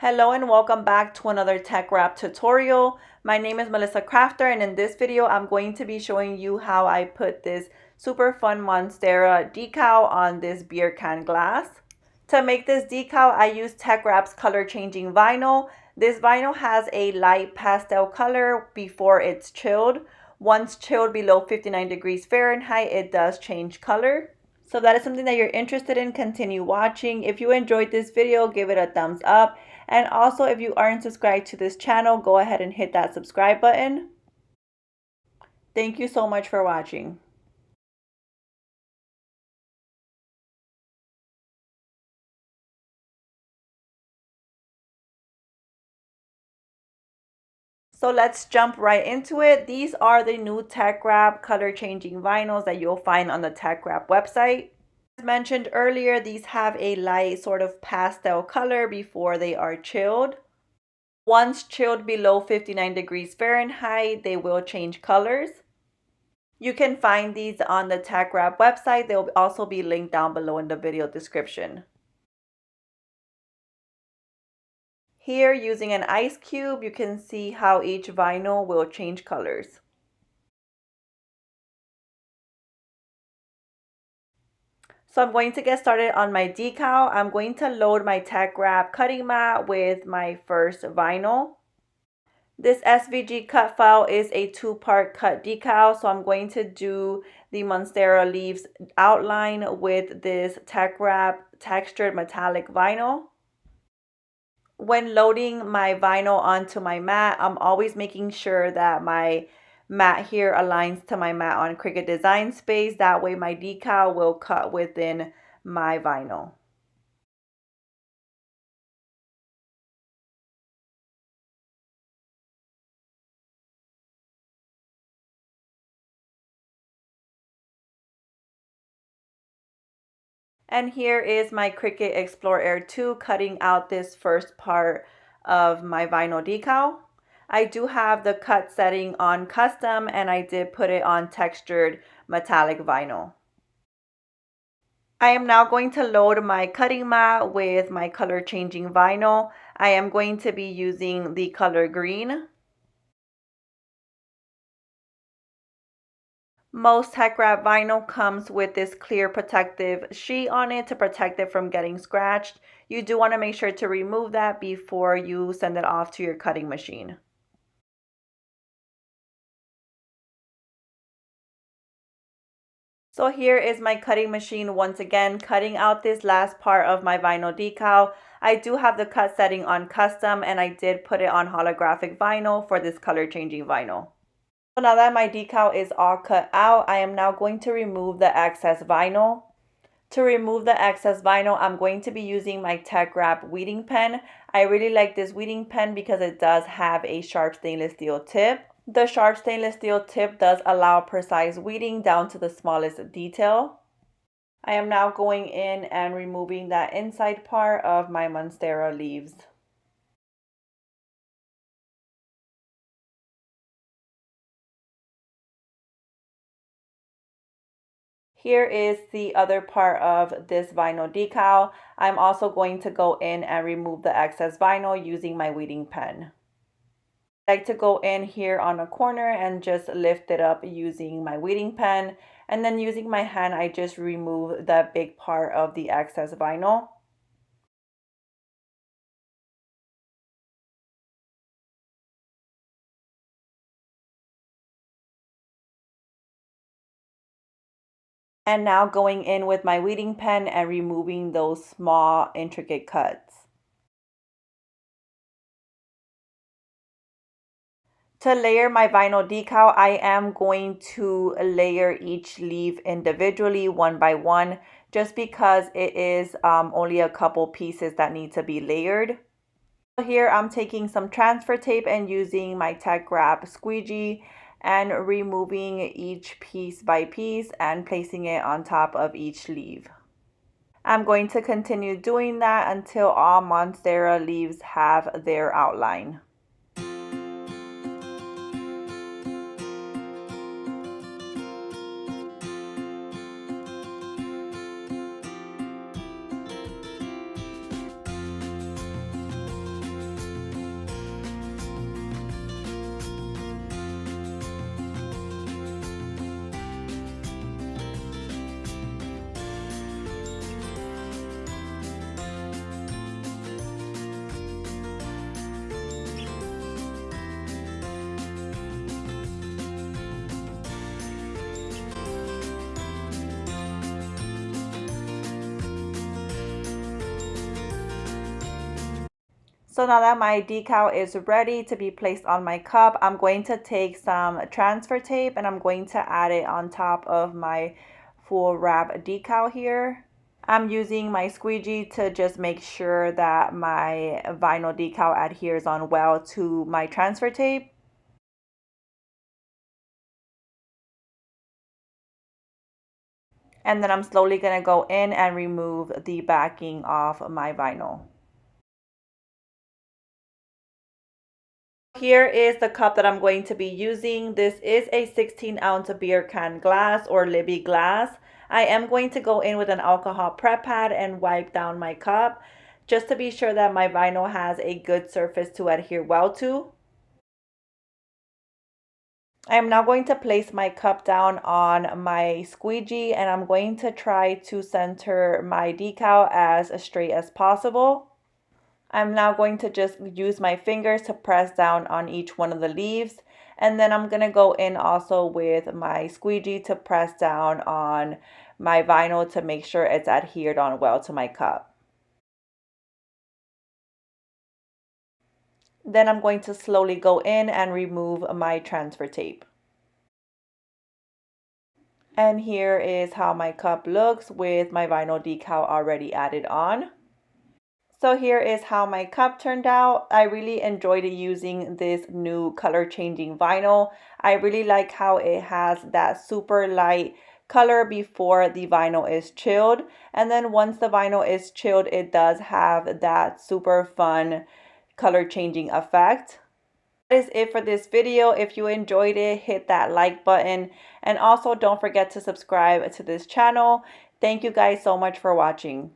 Hello and welcome back to another tech wrap tutorial. My name is Melissa Crafter, and in this video I'm going to be showing you how I put this super fun Monstera decal on this beer can glass. To make this decal, I used TeckWrap's color changing vinyl. This vinyl has a light pastel color before it's chilled. Once chilled below 59 degrees Fahrenheit, it does change color. So that is something that you're interested in, continue watching. If you enjoyed this video, give it a thumbs up. And also, if you aren't subscribed to this channel, go ahead and hit that subscribe button. Thank you so much for watching. So let's jump right into it. These are the new TeckWrap color changing vinyls that you'll find on the TeckWrap website. As mentioned earlier, these have a light sort of pastel color before they are chilled. Once chilled below 59 degrees Fahrenheit, they will change colors. You can find these on the TeckWrap website. They'll also be linked down below in the video description. Here, using an ice cube, you can see how each vinyl will change colors. So I'm going to get started on my decal. I'm going to load my TeckWrap cutting mat with my first vinyl. This SVG cut file is a two-part cut decal, so I'm going to do the Monstera leaves outline with this TeckWrap textured metallic vinyl. When loading my vinyl onto my mat, I'm always making sure that my mat here aligns to my mat on Cricut Design Space. That way my decal will cut within my vinyl. And here is my Cricut Explore Air 2 cutting out this first part of my vinyl decal. I do have the cut setting on custom, and I did put it on textured metallic vinyl. I am now going to load my cutting mat with my color changing vinyl. I am going to be using the color green. Most TeckWrap vinyl comes with this clear protective sheet on it to protect it from getting scratched. You do want to make sure to remove that before you send it off to your cutting machine. So here is my cutting machine once again, cutting out this last part of my vinyl decal. I do have the cut setting on custom, and I did put it on holographic vinyl for this color changing vinyl. So now that my decal is all cut out, I am now going to remove the excess vinyl. To remove the excess vinyl, I'm going to be using my TeckWrap weeding pen. I really like this weeding pen because it does have a sharp stainless steel tip. The sharp stainless steel tip does allow precise weeding down to the smallest detail. I am now going in and removing that inside part of my Monstera leaves. Here is the other part of this vinyl decal. I'm also going to go in and remove the excess vinyl using my weeding pen. I like to go in here on a corner and just lift it up using my weeding pen. And then using my hand, I just remove that big part of the excess vinyl. And now going in with my weeding pen and removing those small intricate cuts. To layer my vinyl decal, I am going to layer each leaf individually one by one, just because it is only a couple pieces that need to be layered. Here I'm taking some transfer tape and using my TeckWrap squeegee and removing each piece by piece and placing it on top of each leaf. I'm going to continue doing that until all Monstera leaves have their outline. So now that my decal is ready to be placed on my cup, I'm going to take some transfer tape and I'm going to add it on top of my full wrap decal here. I'm using my squeegee to just make sure that my vinyl decal adheres on well to my transfer tape. And then I'm slowly going to go in and remove the backing off my vinyl. Here is the cup that I'm going to be using. This is a 16-ounce beer can glass or Libby glass. I am going to go in with an alcohol prep pad and wipe down my cup just to be sure that my vinyl has a good surface to adhere well to. I am now going to place my cup down on my squeegee and I'm going to try to center my decal as straight as possible. I'm now going to just use my fingers to press down on each one of the leaves. And then I'm going to go in also with my squeegee to press down on my vinyl to make sure it's adhered on well to my cup. Then I'm going to slowly go in and remove my transfer tape. And here is how my cup looks with my vinyl decal already added on. So here is how my cup turned out. I really enjoyed using this new color changing vinyl. I really like how it has that super light color before the vinyl is chilled. And then once the vinyl is chilled, it does have that super fun color changing effect. That is it for this video. If you enjoyed it, hit that like button. And also don't forget to subscribe to this channel. Thank you guys so much for watching.